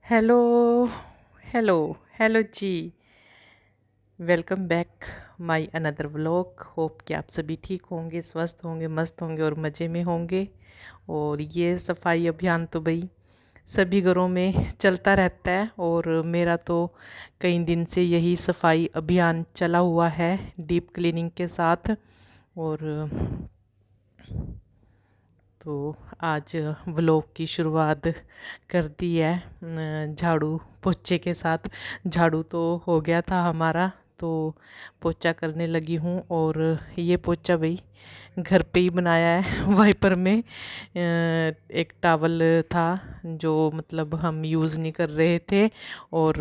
Hello hello hello जी। Welcome back my another vlog. Hope कि आप सभी ठीक होंगे, स्वस्थ होंगे, मस्त होंगे और मज़े में होंगे। और ये सफाई अभियान तो भाई सभी घरों में चलता रहता है और मेरा तो कई दिन से यही सफाई अभियान चला हुआ है डीप क्लीनिंग के साथ। और तो आज व्लॉग की शुरुआत कर दी है झाड़ू पोछे के साथ। झाड़ू तो हो गया था हमारा, तो पोछा करने लगी हूँ। और ये पोछा भाई घर पे ही बनाया है वाइपर में। एक टॉवल था जो मतलब हम यूज़ नहीं कर रहे थे, और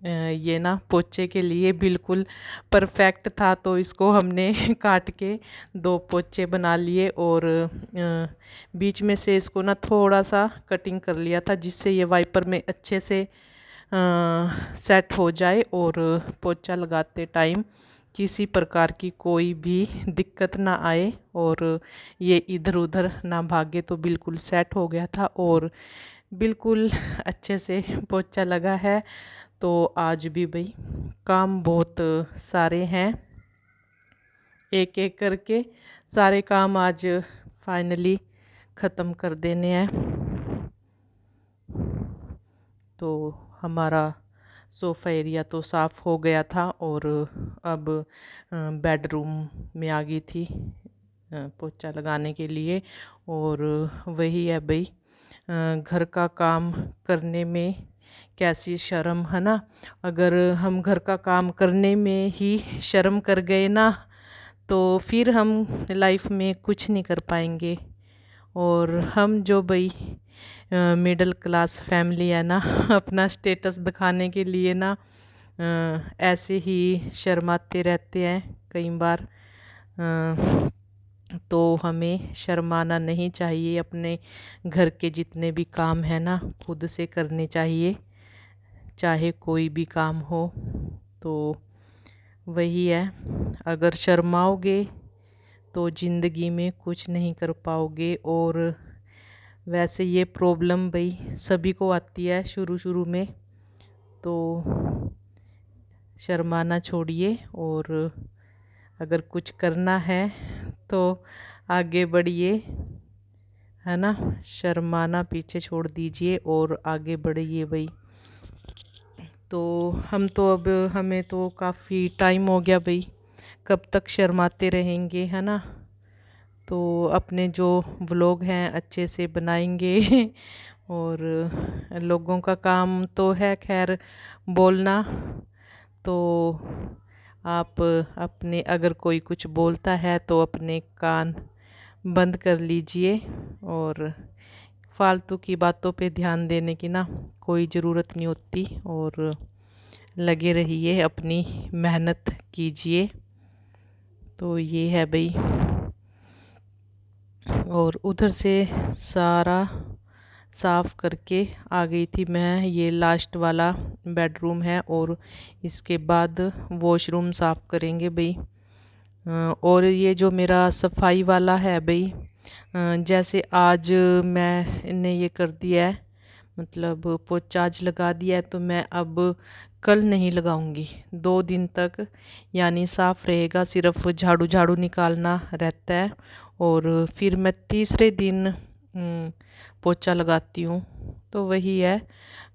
ये ना पोछे के लिए बिल्कुल परफेक्ट था, तो इसको हमने काट के दो पोछे बना लिए। और बीच में से इसको ना थोड़ा सा कटिंग कर लिया था जिससे ये वाइपर में अच्छे से सेट हो जाए और पोछा लगाते टाइम किसी प्रकार की कोई भी दिक्कत ना आए और ये इधर उधर ना भागे। तो बिल्कुल सेट हो गया था और बिल्कुल अच्छे से पोछा लगा है। तो आज भी भाई काम बहुत सारे हैं, एक एक करके सारे काम आज फाइनली ख़त्म कर देने हैं। तो हमारा सोफ़ा एरिया तो साफ़ हो गया था और अब बेडरूम में आ गई थी पोछा लगाने के लिए। और वही है भाई, घर का काम करने में कैसी शर्म है ना। अगर हम घर का काम करने में ही शर्म कर गए ना, तो फिर हम लाइफ में कुछ नहीं कर पाएंगे। और हम जो भाई मिडिल क्लास फैमिली है ना अपना स्टेटस दिखाने के लिए ना ऐसे ही शर्माते रहते हैं कई बार। तो हमें शर्माना नहीं चाहिए, अपने घर के जितने भी काम हैं ना खुद से करने चाहिए, चाहे कोई भी काम हो। तो वही है, अगर शर्माओगे तो ज़िंदगी में कुछ नहीं कर पाओगे। और वैसे ये प्रॉब्लम भाई सभी को आती है शुरू शुरू में, तो शर्माना छोड़िए और अगर कुछ करना है तो आगे बढ़िए, है ना। शर्माना पीछे छोड़ दीजिए और आगे बढ़िए भाई। तो हम तो अब हमें तो काफ़ी टाइम हो गया भाई, कब तक शर्माते रहेंगे, है ना। तो अपने जो व्लॉग हैं अच्छे से बनाएंगे और लोगों का काम तो है खैर बोलना। तो आप अपने अगर कोई कुछ बोलता है तो अपने कान बंद कर लीजिए और फालतू की बातों पे ध्यान देने की ना कोई ज़रूरत नहीं होती। और लगे रहिए, अपनी मेहनत कीजिए। तो ये है भाई। और उधर से सारा साफ़ करके आ गई थी मैं। ये लास्ट वाला बेडरूम है और इसके बाद वॉशरूम साफ़ करेंगे भाई। और ये जो मेरा सफाई वाला है भाई, जैसे आज मैंने ये कर दिया है, मतलब पोछा आज लगा दिया है, तो मैं अब कल नहीं लगाऊंगी 2 दिन तक, यानी साफ़ रहेगा, सिर्फ झाड़ू झाड़ू निकालना रहता है। और फिर मैं तीसरे दिन पोछा लगाती हूँ। तो वही है,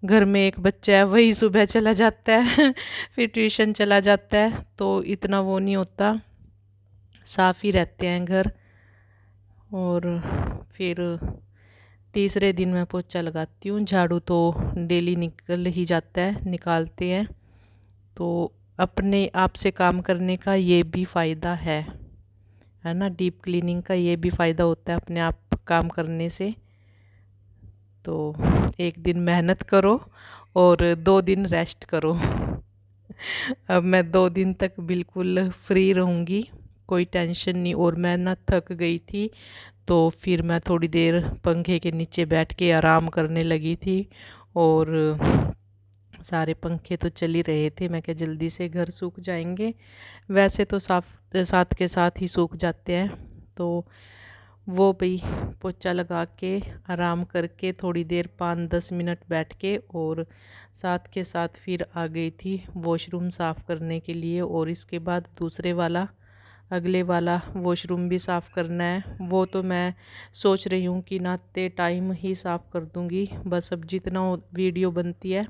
घर में एक बच्चा है वही सुबह चला जाता है फिर ट्यूशन चला जाता है, तो इतना वो नहीं होता, साफ़ ही रहते हैं घर। और फिर तीसरे दिन मैं पोछा लगाती हूँ। झाड़ू तो डेली निकल ही जाता है, निकालते हैं। तो अपने आप से काम करने का ये भी फ़ायदा है ना, डीप क्लीनिंग का ये भी फ़ायदा होता है अपने आप काम करने से। तो एक दिन मेहनत करो और 2 दिन रेस्ट करो अब मैं 2 दिन तक बिल्कुल फ्री रहूँगी, कोई टेंशन नहीं। और मैं ना थक गई थी, तो फिर मैं थोड़ी देर पंखे के नीचे बैठ के आराम करने लगी थी। और सारे पंखे तो चल ही रहे थे, मैं क्या जल्दी से घर सूख जाएंगे, वैसे तो साथ के साथ ही सूख जाते हैं। तो वो भाई पोछा लगा के आराम करके थोड़ी देर 5-10 मिनट बैठ के और साथ के साथ फिर आ गई थी वॉशरूम साफ़ करने के लिए। और इसके बाद दूसरे वाला अगले वाला वॉशरूम भी साफ़ करना है। वो तो मैं सोच रही हूँ कि नहाते टाइम ही साफ़ कर दूँगी। बस अब जितना वीडियो बनती है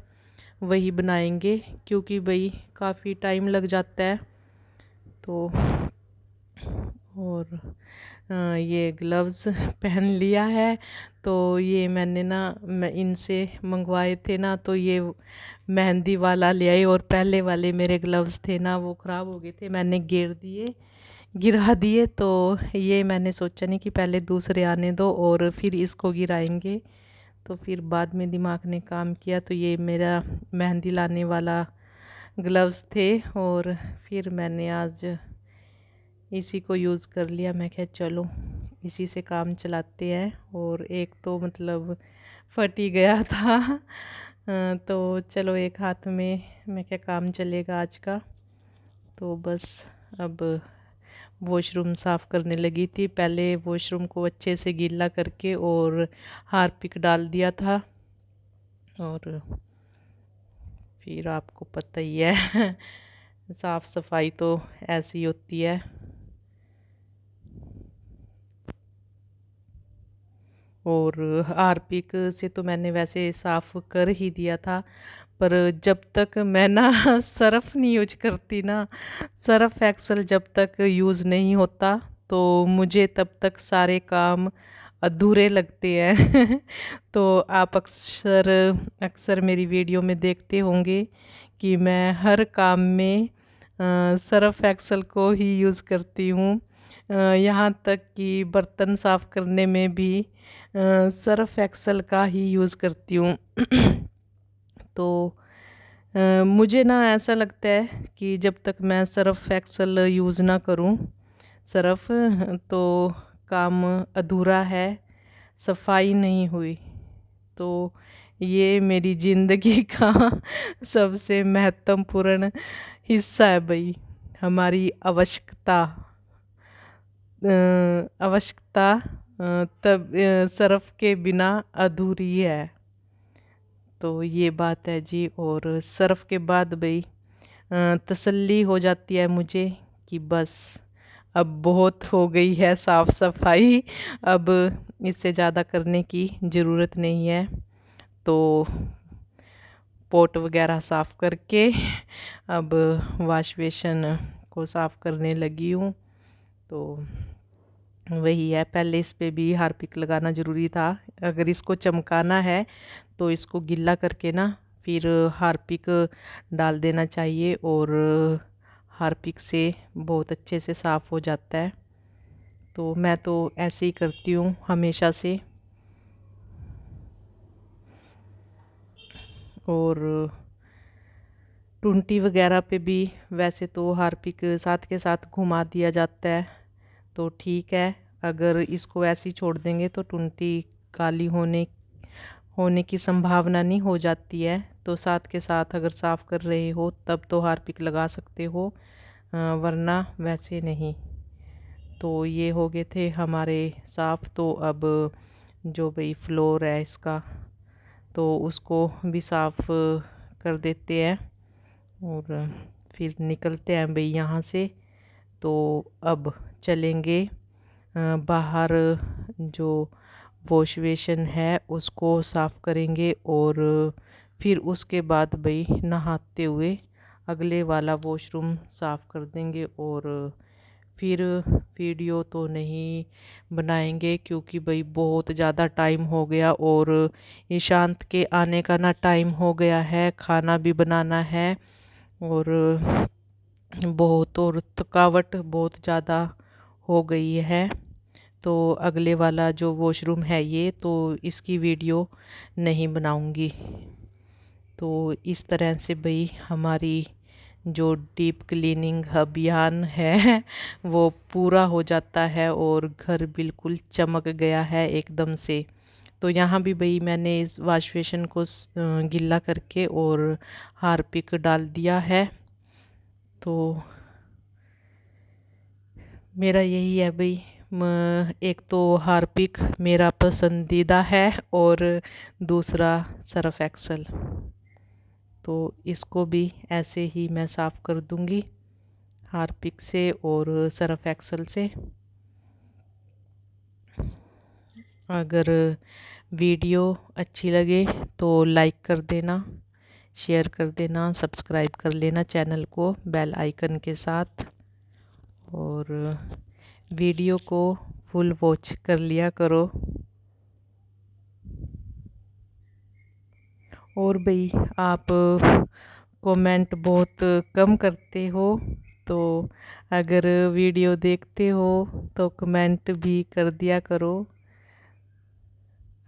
वही बनाएंगे, क्योंकि भाई काफ़ी टाइम लग जाता है। तो और ये ग्लव्स पहन लिया है। तो ये मैंने ना मैं इनसे मंगवाए थे ना, तो ये मेहंदी वाला ले आई और पहले वाले मेरे ग्लव्स थे ना वो ख़राब हो गए थे, मैंने गिरा दिए। तो ये मैंने सोचा नहीं कि पहले दूसरे आने दो और फिर इसको गिराएंगे। तो फिर बाद में दिमाग ने काम किया, तो ये मेरा मेहंदी लाने वाला ग्लव्स थे और फिर मैंने आज इसी को यूज़ कर लिया। मैं क्या चलो इसी से काम चलाते हैं। और एक तो मतलब फट ही गया था तो चलो एक हाथ में मैं क्या काम चलेगा आज का। तो बस अब वॉशरूम साफ़ करने लगी थी। पहले वॉशरूम को अच्छे से गीला करके और हार्पिक डाल दिया था। और फिर आपको पता ही है साफ़ सफाई तो ऐसी होती है। और हार्पिक से तो मैंने वैसे साफ़ कर ही दिया था, पर जब तक मैं ना सर्फ़ नहीं यूज करती ना, सर्फ़ एक्सेल जब तक यूज़ नहीं होता तो मुझे तब तक सारे काम अधूरे लगते हैं तो आप अक्सर मेरी वीडियो में देखते होंगे कि मैं हर काम में सर्फ़ एक्सेल को ही यूज़ करती हूँ। यहाँ तक कि बर्तन साफ़ करने में भी सर्फ एक्सेल का ही यूज़ करती हूँ तो मुझे ना ऐसा लगता है कि जब तक मैं सर्फ एक्सेल यूज़ ना करूँ सर्फ, तो काम अधूरा है, सफाई नहीं हुई। तो ये मेरी ज़िंदगी का सबसे महत्वपूर्ण हिस्सा है भाई। हमारी आवश्यकता तब सर्फ के बिना अधूरी है। तो ये बात है जी। और सर्फ के बाद भाई तसल्ली हो जाती है मुझे कि बस अब बहुत हो गई है साफ़ सफाई, अब इससे ज़्यादा करने की ज़रूरत नहीं है। तो पोट वगैरह साफ़ करके अब वाश बेसन को साफ़ करने लगी हूँ। तो वही है, पहले इस पे भी हार्पिक लगाना ज़रूरी था। अगर इसको चमकाना है तो इसको गीला करके ना फिर हार्पिक डाल देना चाहिए और हार्पिक से बहुत अच्छे से साफ़ हो जाता है। तो मैं तो ऐसे ही करती हूँ हमेशा से। और टुंटी वगैरह पे भी वैसे तो हार्पिक साथ के साथ घुमा दिया जाता है, तो ठीक है। अगर इसको ऐसे ही छोड़ देंगे तो टुंटी काली होने की संभावना नहीं हो जाती है। तो साथ के साथ अगर साफ़ कर रहे हो तब तो हार्पिक लगा सकते हो, वरना वैसे नहीं। तो ये हो गए थे हमारे साफ़। तो अब जो भाई फ्लोर है इसका, तो उसको भी साफ़ कर देते हैं और फिर निकलते हैं भाई यहाँ से। तो अब चलेंगे बाहर, जो वॉश बेसन है उसको साफ़ करेंगे और फिर उसके बाद भाई नहाते हुए अगले वाला वॉशरूम साफ़ कर देंगे। और फिर वीडियो तो नहीं बनाएंगे क्योंकि भाई बहुत ज़्यादा टाइम हो गया और ईशांत के आने का ना टाइम हो गया है, खाना भी बनाना है और बहुत और थकावट बहुत ज़्यादा हो गई है। तो अगले वाला जो वॉशरूम है ये, तो इसकी वीडियो नहीं बनाऊंगी। तो इस तरह से भाई हमारी जो डीप क्लीनिंग अभियान है वो पूरा हो जाता है और घर बिल्कुल चमक गया है एकदम से। तो यहाँ भी भाई मैंने इस वाश बेसन को गीला करके और हार्पिक डाल दिया है। तो मेरा यही है भाई, एक तो हार्पिक मेरा पसंदीदा है और दूसरा सर्फ एक्सल। तो इसको भी ऐसे ही मैं साफ़ कर दूंगी हार्पिक से और सर्फ एक्सल से। अगर वीडियो अच्छी लगे तो लाइक कर देना, शेयर कर देना, सब्सक्राइब कर लेना चैनल को बेल आइकन के साथ, और वीडियो को फुल वॉच कर लिया करो। और भाई आप कमेंट बहुत कम करते हो, तो अगर वीडियो देखते हो तो कमेंट भी कर दिया करो।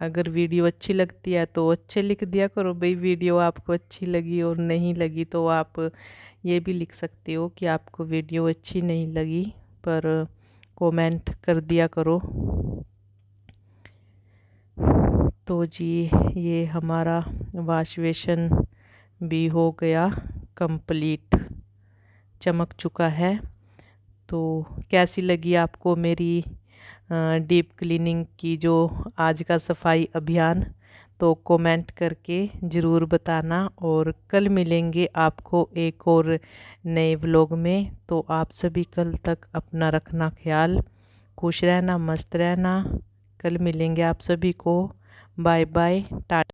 अगर वीडियो अच्छी लगती है तो अच्छे लिख दिया करो भाई, वीडियो आपको अच्छी लगी, और नहीं लगी तो आप ये भी लिख सकते हो कि आपको वीडियो अच्छी नहीं लगी, पर कमेंट कर दिया करो। तो जी ये हमारा वॉश बेसन भी हो गया कंप्लीट, चमक चुका है। तो कैसी लगी आपको मेरी डीप क्लीनिंग की जो आज का सफाई अभियान, तो कमेंट करके ज़रूर बताना। और कल मिलेंगे आपको एक और नए व्लॉग में। तो आप सभी कल तक अपना रखना ख्याल, खुश रहना, मस्त रहना। कल मिलेंगे आप सभी को। Bye bye, Tata.